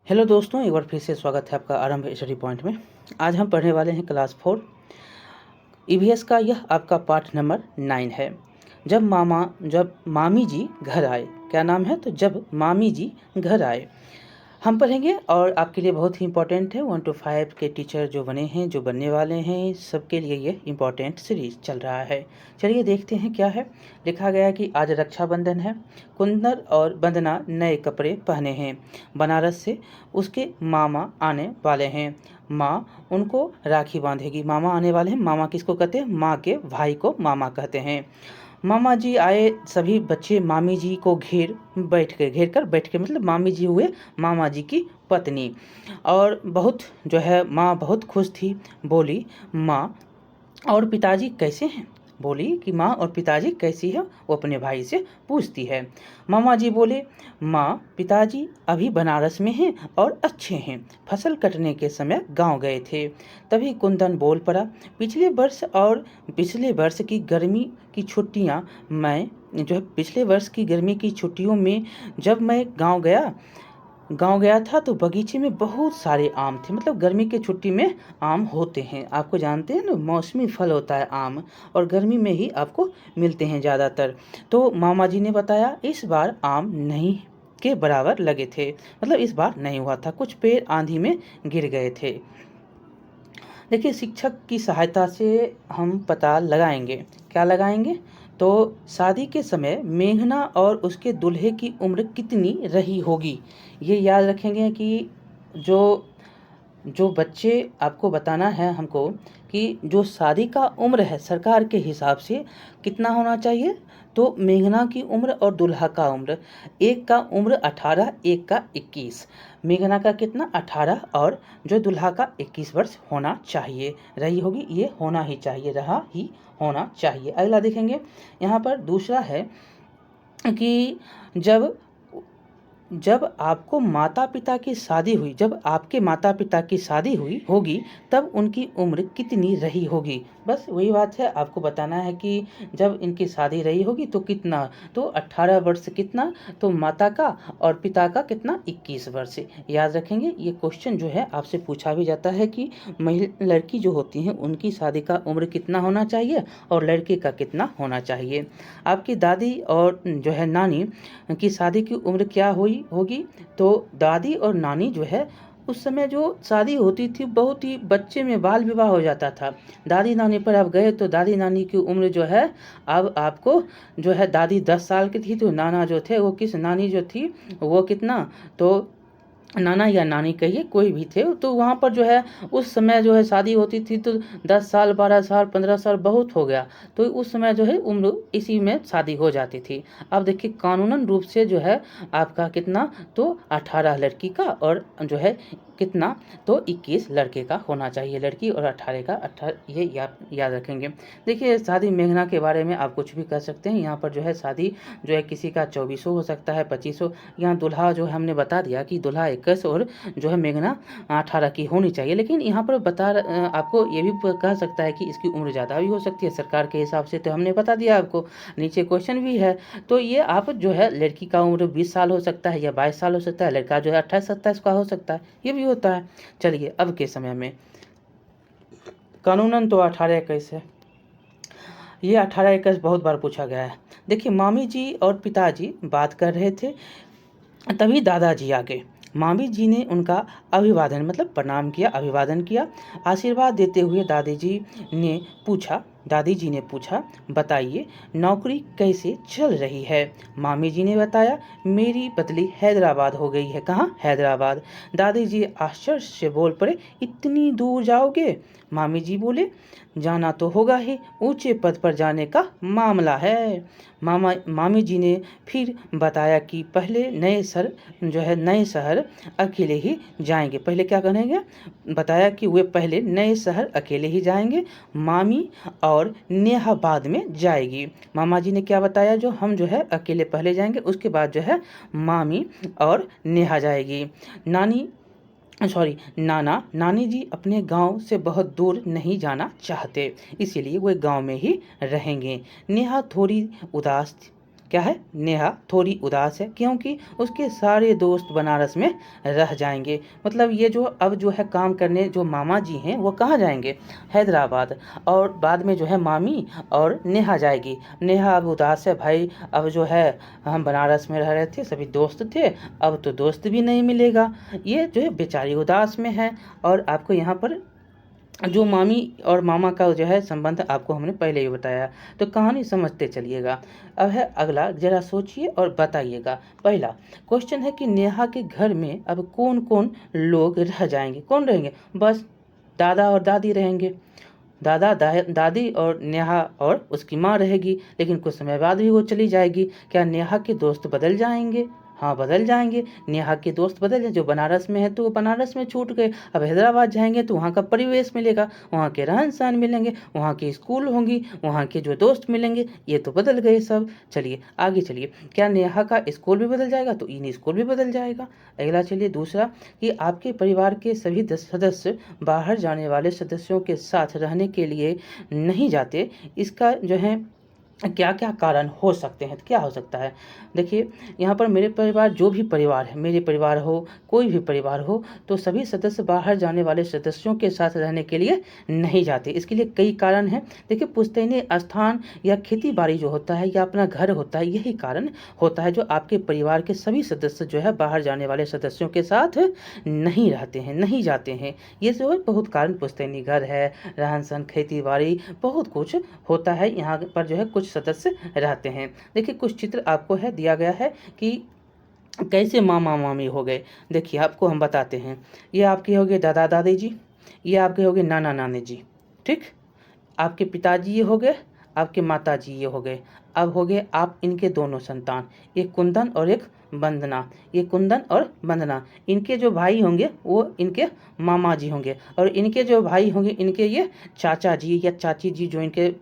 Hello दोस्तों, एक बार फिर से स्वागत है आपका आरंभ स्टडी पॉइंट में। आज हम पढ़ने वाले हैं क्लास 4 ईवीएस का। यह आपका पाठ नंबर 9 है। जब मामी जी घर आए। क्या नाम है? तो जब मामी जी घर आए हम पढ़ेंगे। और आपके लिए बहुत ही इंपॉर्टेंट है। 1 to 5 के टीचर जो बने हैं, जो बनने वाले हैं, सबके लिए ये इम्पॉर्टेंट सीरीज चल रहा है। चलिए देखते हैं क्या है। लिखा गया कि आज रक्षाबंधन है। कुंदन और वंदना नए कपड़े पहने हैं। बनारस से उसके मामा आने वाले हैं। माँ उनको राखी बांधेगी। मामा आने वाले हैं। मामा किसको कहते हैं? माँ के भाई को मामा कहते हैं। मामा जी आए। सभी बच्चे मामी जी को घेर कर बैठ के, मतलब मामी जी हुए मामा जी की पत्नी। और बहुत जो है माँ बहुत खुश थी। बोली, माँ और पिताजी कैसे हैं? बोली कि माँ और पिताजी कैसी है, वो अपने भाई से पूछती है। मामा जी बोले, माँ पिताजी अभी बनारस में हैं और अच्छे हैं। फसल कटने के समय गांव गए थे। तभी कुंदन बोल पड़ा, पिछले वर्ष की गर्मी की छुट्टियां मैं जो है पिछले वर्ष की गर्मी की छुट्टियों में जब मैं गांव गया था तो बगीचे में बहुत सारे आम थे। मतलब गर्मी के छुट्टी में आम होते हैं, आपको जानते हैं ना, मौसमी फल होता है आम, और गर्मी में ही आपको मिलते हैं ज़्यादातर। तो मामा जी ने बताया, इस बार आम नहीं के बराबर लगे थे। मतलब इस बार नहीं हुआ था, कुछ पेड़ आंधी में गिर गए थे। देखिए, शिक्षक की सहायता से हम पता लगाएंगे। क्या लगाएंगे? तो शादी के समय मेघना और उसके दूल्हे की उम्र कितनी रही होगी, ये याद रखेंगे। कि जो जो बच्चे आपको बताना है हमको कि जो शादी का उम्र है सरकार के हिसाब से कितना होना चाहिए। तो मेघना की उम्र और दुल्हा का उम्र, एक का उम्र 18, एक का 21। मेघना का कितना? 18, और जो दुल्हा का 21 वर्ष होना चाहिए। रही होगी, ये होना ही चाहिए, रहा ही होना चाहिए। अगला देखेंगे। यहाँ पर दूसरा है कि जब जब आपके माता पिता की शादी हुई होगी तब उनकी उम्र कितनी रही होगी। बस वही बात है, आपको बताना है कि जब इनकी शादी रही होगी तो कितना। तो 18 वर्ष कितना, तो माता का, और पिता का कितना? 21 वर्ष। याद रखेंगे, ये क्वेश्चन जो है आपसे पूछा भी जाता है कि लड़की जो होती हैं उनकी शादी का उम्र कितना होना चाहिए और लड़के का कितना होना चाहिए। आपकी दादी और जो है नानी की शादी की उम्र क्या होगी। तो दादी और नानी जो है उस समय जो शादी होती थी, बहुत ही बच्चे में बाल विवाह हो जाता था। दादी नानी पर आप गए तो दादी नानी की उम्र जो है, अब आपको जो है, दादी 10 साल की थी तो नाना जो थे वो नानी जो थी वो कितना, तो नाना या नानी कहिए, कोई भी थे, तो वहाँ पर जो है उस समय जो है शादी होती थी तो 10 साल, 12 साल, 15 साल बहुत हो गया, तो उस समय जो है उम्र इसी में शादी हो जाती थी। अब देखिए, कानूनन रूप से जो है आपका कितना, तो 18 लड़की का और जो है कितना, तो 21 लड़के का होना चाहिए। लड़की और 18 का 18, ये याद रखेंगे। देखिए, शादी मेघना के बारे में आप कुछ भी कर सकते हैं। यहाँ पर जो है शादी जो है किसी का 24 हो सकता है, 25। यहाँ दुल्हा जो हमने बता दिया कि दुल्हा 21 और जो है मेघना 18 की होनी चाहिए। लेकिन यहाँ पर आपको ये भी कह सकता है कि इसकी उम्र ज़्यादा भी हो सकती है सरकार के हिसाब से, तो हमने बता दिया आपको, नीचे क्वेश्चन भी है। तो ये आप जो है लड़की का उम्र 20 साल हो सकता है या 22 साल हो सकता है, लड़का जो है 28-27 का हो सकता है, ये भी होता है। चलिए, अब के समय में कानूनन तो 18-21 है। ये 18-21 बहुत बार पूछा गया है। देखिए, मामी जी और पिताजी बात कर रहे थे, तभी दादाजी आ गए। मामी जी ने उनका अभिवादन, मतलब प्रणाम किया, अभिवादन किया। आशीर्वाद देते हुए दादी जी ने पूछा, बताइए नौकरी कैसे चल रही है। मामी जी ने बताया, मेरी बदली हैदराबाद हो गई है। कहाँ? हैदराबाद। दादी जी आश्चर्य से बोल पड़े, इतनी दूर जाओगे? मामी जी बोले, जाना तो होगा ही, ऊंचे पद पर जाने का मामला है। मामी जी ने फिर बताया कि पहले नए शहर अकेले ही जाएंगे। पहले क्या करेंगे? बताया कि वे पहले नए शहर अकेले ही जाएंगे, मामी और नेहा बाद में जाएगी। मामा जी ने क्या बताया, जो हम जो है अकेले पहले जाएंगे, उसके बाद जो है मामी और नेहा जाएगी। नानी जी अपने गांव से बहुत दूर नहीं जाना चाहते, इसीलिए वे गांव में ही रहेंगे। नेहा थोड़ी उदास थी। क्या है, नेहा थोड़ी उदास है क्योंकि उसके सारे दोस्त बनारस में रह जाएंगे। मतलब ये जो अब जो है काम करने जो मामा जी हैं वो कहाँ जाएंगे, हैदराबाद, और बाद में जो है मामी और नेहा जाएगी। नेहा अब उदास है, भाई अब जो है हम बनारस में रह रहे थे, सभी दोस्त थे, अब तो दोस्त भी नहीं मिलेगा। ये जो है बेचारी उदास में है। और आपको यहाँ पर जो मामी और मामा का जो है संबंध आपको हमने पहले ही बताया, तो कहानी समझते चलिएगा। अब है अगला, जरा सोचिए और बताइएगा। पहला क्वेश्चन है कि नेहा के घर में अब कौन कौन लोग रह जाएंगे, कौन रहेंगे, बस दादा और दादी रहेंगे। दादी और नेहा और उसकी माँ रहेगी, लेकिन कुछ समय बाद भी वो चली जाएगी। क्या नेहा के दोस्त बदल जाएंगे, हाँ बदल जाएंगे। नेहा के दोस्त बदल जाए, जो बनारस में है तो वो बनारस में छूट गए, अब हैदराबाद जाएंगे तो वहाँ का परिवेश मिलेगा, वहाँ के रहन सहन मिलेंगे, वहाँ की स्कूल होंगी, वहाँ के जो दोस्त मिलेंगे, ये तो बदल गए सब। चलिए आगे चलिए, क्या नेहा का स्कूल भी बदल जाएगा, तो इन स्कूल भी बदल जाएगा। अगला चलिए दूसरा, कि आपके परिवार के सभी सदस्य बाहर जाने वाले सदस्यों के साथ रहने के लिए नहीं जाते, इसका जो है क्या क्या कारण हो सकते हैं, तो क्या हो सकता है। देखिए यहाँ पर मेरे परिवार, जो भी परिवार है, मेरे परिवार हो कोई भी परिवार हो, तो सभी सदस्य बाहर जाने वाले सदस्यों के साथ रहने के लिए नहीं जाते। इसके लिए कई कारण हैं। देखिए पुश्तैनी स्थान या खेती बाड़ी जो होता है या अपना घर होता है, यही कारण होता है जो आपके परिवार के सभी सदस्य जो है बाहर जाने वाले सदस्यों के साथ नहीं रहते हैं, नहीं जाते हैं। ये जो है बहुत कारण, पुश्तैनी घर है, रहन सहन, खेती बाड़ी, बहुत कुछ होता है। यहाँ पर जो है कुछ सदस्य रहते हैं। देखिए कुछ चित्र आपको है दिया गया है कि कैसे मामा मामी हो गए। देखिए आपको हम बताते हैं, ये आपके हो गए दादा दादी जी, ये आपके हो गए नाना नानी जी, ठीक। आपके पिताजी ये हो गए, आपके माता जी ये हो गए। अब हो गए आप इनके दोनों संतान, एक कुंदन और एक वंदना, ये कुंदन और वंदना, इनके जो भाई होंगे वो इनके मामा जी होंगे, और इनके जो भाई होंगे इनके ये चाचा जी या चाची जी, जो इनके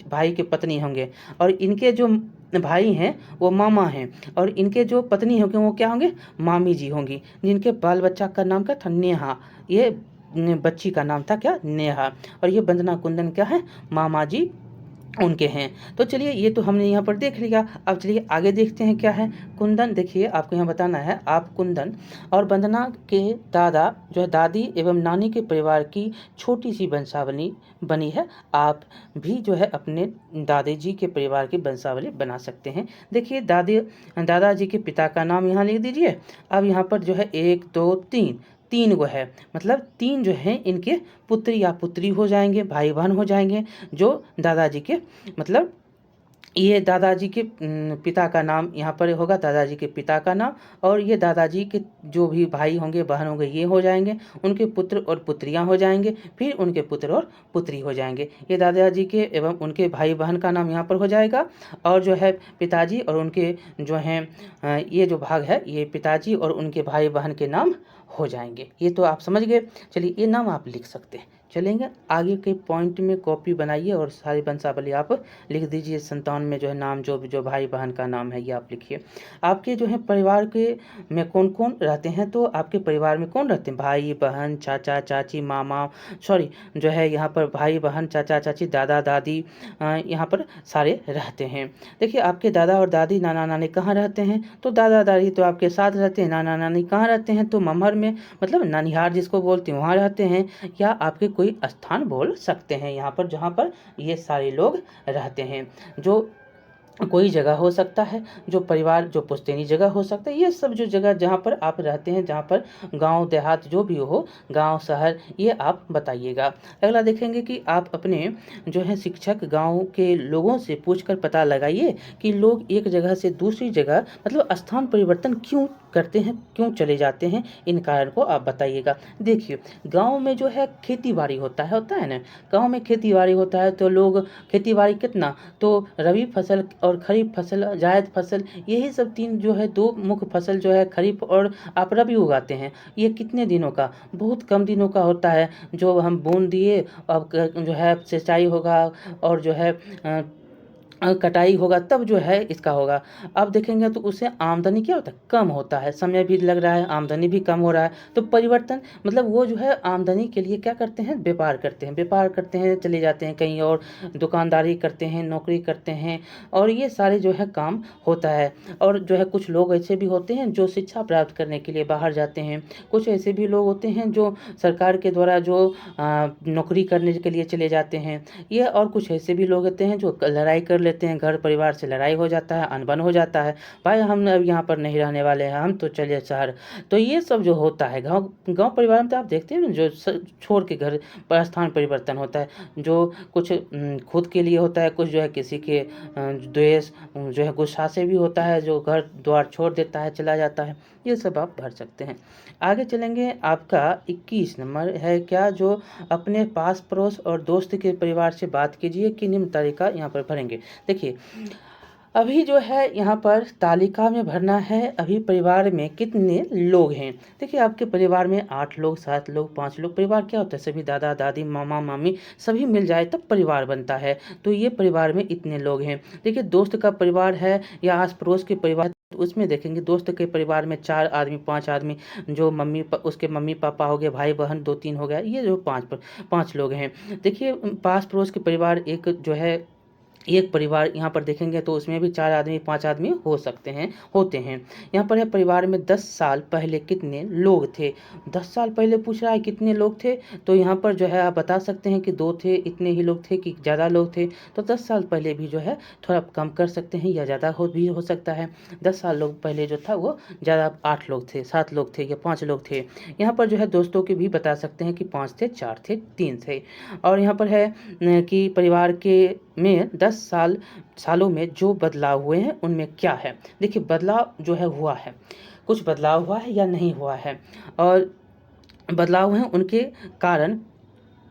भाई के पत्नी होंगे, और इनके जो भाई हैं वो मामा हैं, और इनके जो पत्नी होंगे वो क्या होंगे, मामी जी होंगी, जिनके बाल बच्चा का नाम क्या था, नेहा। ये बच्ची का नाम था क्या, नेहा। और ये वंदना कुंदन क्या है, मामा जी उनके हैं। तो चलिए ये तो हमने यहाँ पर देख लिया। अब चलिए आगे देखते हैं क्या है। कुंदन, देखिए आपको यहाँ बताना है, आप कुंदन और वंदना के दादा जो है दादी एवं नानी के परिवार की छोटी सी वंशावली बनी है। आप भी जो है अपने दादी जी के परिवार की वंशावली बना सकते हैं। देखिए दादाजी के पिता का नाम यहाँ लिख दीजिए। अब यहाँ पर जो है 1 2 3 3 गो है, मतलब 3 जो है इनके पुत्र या पुत्री हो जाएंगे, भाई बहन हो जाएंगे, जो दादाजी के, मतलब ये दादाजी के पिता का नाम यहाँ पर होगा, दादाजी के पिता का नाम, और ये दादाजी के जो भी भाई होंगे बहन होंगे ये हो जाएंगे, उनके पुत्र और पुत्रियाँ हो जाएंगे, फिर उनके पुत्र और पुत्री हो जाएंगे। ये दादाजी के एवं उनके भाई बहन का नाम यहाँ पर हो जाएगा, और जो है पिताजी और उनके जो हैं ये जो भाग है ये पिताजी और उनके भाई बहन के नाम हो जाएंगे। ये तो आप समझ गए। चलिए ये नाम आप लिख सकते हैं। चलेंगे आगे के पॉइंट में कॉपी बनाइए और सारी वंशावली आप लिख दीजिए। संतान में जो है नाम, जो भाई बहन का नाम है ये आप लिखिए। आपके जो है परिवार के में कौन कौन रहते हैं, तो आपके परिवार में कौन रहते हैं, भाई बहन, चाचा चाची, मामा, सॉरी जो है यहाँ पर भाई बहन, चाचा चाची, दादा दादी, यहाँ पर सारे रहते हैं। देखिए आपके दादा और दादी, नाना नानी कहाँ रहते हैं, तो दादा दादी तो आपके साथ रहते हैं। नाना नानी कहाँ रहते हैं, तो ममहर में, मतलब नानिहार जिसको बोलते हैं, वहाँ रहते हैं। या आपके कोई स्थान बोल सकते हैं यहाँ पर जहाँ पर ये सारे लोग रहते हैं। जो कोई जगह हो सकता है, जो परिवार, जो पुश्तैनी जगह हो सकता है, ये सब जो जगह जहाँ पर आप रहते हैं, जहाँ पर गांव देहात जो भी हो, गांव शहर, ये आप बताइएगा। अगला देखेंगे कि आप अपने जो है शिक्षक गांव के लोगों से पूछकर पता लगाइए कि लोग एक जगह से दूसरी जगह, मतलब स्थान परिवर्तन क्यों करते हैं, क्यों चले जाते हैं, इन कारण को आप बताइएगा। देखिए गांव में जो है खेती बाड़ी होता है ना, गांव में खेती बाड़ी होता है, तो लोग खेती बाड़ी कितना, तो रबी फसल और खरीफ फसल, जायद फसल, यही सब 3 जो है 2 मुख्य फसल जो है खरीफ और आप रबी उगाते हैं। ये कितने दिनों का, बहुत कम दिनों का होता है, जो हम बून दिए, अब जो है सिंचाई होगा, और जो है कटाई होगा तब जो है इसका होगा। अब देखेंगे तो उससे आमदनी क्या होता है, कम होता है, समय भी लग रहा है, आमदनी भी कम हो रहा है। तो परिवर्तन मतलब वो जो है आमदनी के लिए क्या करते हैं, व्यापार करते हैं, चले जाते हैं कहीं और, दुकानदारी करते हैं, नौकरी करते हैं, और ये सारे जो है काम होता है। और जो है कुछ लोग ऐसे भी होते हैं जो शिक्षा प्राप्त करने के लिए बाहर जाते हैं। कुछ ऐसे भी लोग होते हैं जो सरकार के द्वारा जो नौकरी करने के लिए चले जाते हैं। ये और कुछ ऐसे भी लोग होते हैं जो लड़ाई कर लेते हैं, घर परिवार से लड़ाई हो जाता है, अनबन हो जाता है, भाई हम अब यहाँ पर नहीं रहने वाले हैं, हम तो चले शहर। तो ये सब जो होता है गांव गांव परिवार में, तो आप देखते हैं ना जो छोड़ के घर पर स्थान परिवर्तन होता है, जो कुछ खुद के लिए होता है, कुछ जो है किसी के द्वेष जो है गुस्सा से भी होता है, जो घर द्वार छोड़ देता है, चला जाता है। ये सब आप भर सकते हैं। आगे चलेंगे, आपका 21 नंबर है क्या, जो अपने पास पड़ोस और दोस्त के परिवार से बात कीजिए कि निम्न तालिका यहाँ पर भरेंगे। देखिए अभी जो है यहाँ पर तालिका में भरना है, अभी परिवार में कितने लोग हैं। देखिए आपके परिवार में 8 लोग, 7 लोग, 5 लोग, परिवार क्या होता है, सभी दादा दादी मामा मामी सभी मिल जाए तब परिवार बनता है। तो ये परिवार में इतने लोग हैं। देखिए दोस्त का परिवार है या आस पड़ोस के परिवार, तो उसमें देखेंगे दोस्त के परिवार में 4 आदमी 5 आदमी, जो उसके मम्मी पापा हो गए, भाई बहन 2-3 हो गया, ये जो 5 लोग हैं। देखिए पास पड़ोस के परिवार एक जो है, एक परिवार यहाँ पर देखेंगे तो उसमें भी 4 आदमी 5 आदमी हो सकते हैं, होते हैं। यहाँ पर है परिवार में 10 साल पहले कितने लोग थे। 10 साल पहले पूछ रहा है कितने लोग थे, तो यहाँ पर जो है आप बता सकते हैं कि 2 थे, इतने ही लोग थे कि ज़्यादा लोग थे। तो 10 साल पहले भी जो है थोड़ा कम कर सकते हैं या ज़्यादा भी हो सकता है। 10 साल लोग पहले जो था वो ज़्यादा 8 लोग थे, 7 लोग थे या 5 लोग थे। यहाँ पर जो है दोस्तों के भी बता सकते हैं कि 5 थे, 4 थे, 3 थे। और यहाँ पर है कि परिवार के में 10 सालों में जो बदलाव हुए हैं उनमें क्या है। देखिए बदलाव जो है हुआ है, कुछ बदलाव हुआ है या नहीं हुआ है, और बदलाव हैं उनके कारण,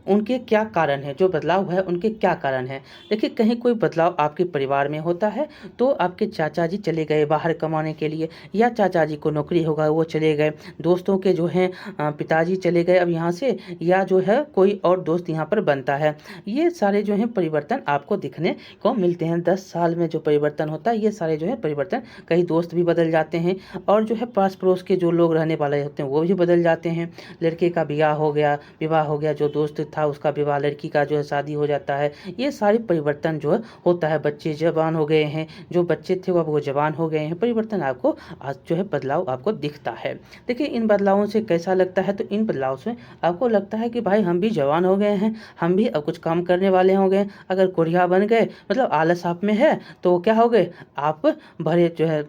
उनके क्या कारण है, जो बदलाव है उनके क्या कारण है। देखिए कहीं कोई बदलाव आपके परिवार में होता है तो आपके चाचा जी चले गए बाहर कमाने के लिए, या चाचा जी को नौकरी होगा वो चले गए, दोस्तों के जो हैं पिताजी चले गए अब यहाँ से, या जो है कोई और दोस्त यहाँ पर बनता है। ये सारे जो हैं परिवर्तन आपको दिखने को मिलते हैं। 10 साल में जो परिवर्तन होता है, ये सारे जो है परिवर्तन, कई दोस्त भी बदल जाते हैं, और जो है पास पड़ोस के जो लोग रहने वाले होते हैं वो भी बदल जाते हैं। लड़के का विवाह हो गया, जो दोस्त था उसका विवाह, लड़की का जो है शादी हो जाता है। ये सारी परिवर्तन जो है होता है। बच्चे जवान हो गए हैं, जो बच्चे थे वो जवान हो गए हैं। परिवर्तन आपको आज जो है बदलाव आपको दिखता है। देखिए इन बदलावों से कैसा लगता है, तो इन बदलाव से आपको लगता है कि भाई हम भी जवान हो गए हैं, हम भी अब कुछ काम करने वाले हो गए। अगर कोढ़िया बन गए मतलब आलस आप में है, तो क्या हो गए आप, भरे जो है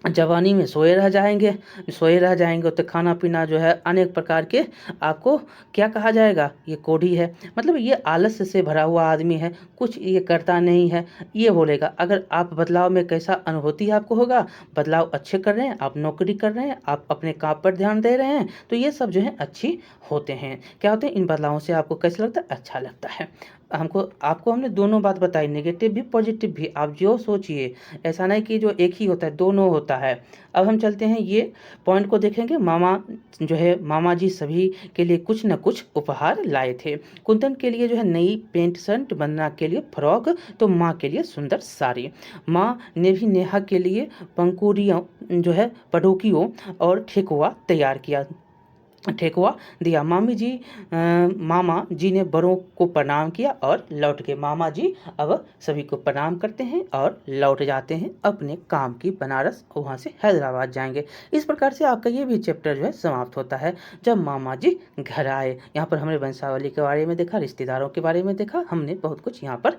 जवानी में सोए रह जाएंगे, तो खाना पीना जो है अनेक प्रकार के आपको क्या कहा जाएगा, ये कोढ़ी है, मतलब ये आलस्य से भरा हुआ आदमी है, कुछ ये करता नहीं है, ये बोलेगा। अगर आप बदलाव में कैसा अनुभूति आपको होगा, बदलाव अच्छे कर रहे हैं, आप नौकरी कर रहे हैं, आप अपने काम पर ध्यान दे रहे हैं, तो ये सब जो है अच्छी होते हैं। क्या होते हैं, इन बदलावों से आपको कैसा लगता है, अच्छा लगता है। आपको हमने दोनों बात बताई, नेगेटिव भी पॉजिटिव भी, आप जो सोचिए, ऐसा नहीं कि जो एक ही होता है, दोनों होता है। अब हम चलते हैं ये पॉइंट को देखेंगे। मामा जी सभी के लिए कुछ न कुछ उपहार लाए थे। कुंदन के लिए जो है नई पेंट शर्ट, वंदना के लिए फ्रॉक, तो माँ के लिए सुंदर साड़ी। माँ ने भी नेहा के लिए पंखुड़ियों जो है पटोकियों और ठेकुआ दिया। मामा जी ने बड़ों को प्रणाम किया और लौट गए। मामा जी अब सभी को प्रणाम करते हैं और लौट जाते हैं अपने काम की बनारस, वहाँ से हैदराबाद जाएंगे। इस प्रकार से आपका ये भी चैप्टर जो है समाप्त होता है, जब मामा जी घर आए। यहाँ पर हमने वंशावली के बारे में देखा, रिश्तेदारों के बारे में देखा, हमने बहुत कुछ यहाँ पर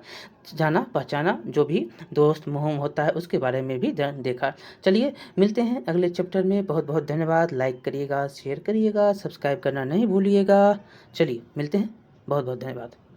जाना पहचाना, जो भी दोस्त मोहम होता है उसके बारे में भी देखा। चलिए मिलते हैं अगले चैप्टर में। बहुत बहुत धन्यवाद। लाइक करिएगा, शेयर करिएगा, सब्सक्राइब करना नहीं भूलिएगा। चलिए मिलते हैं, बहुत बहुत धन्यवाद।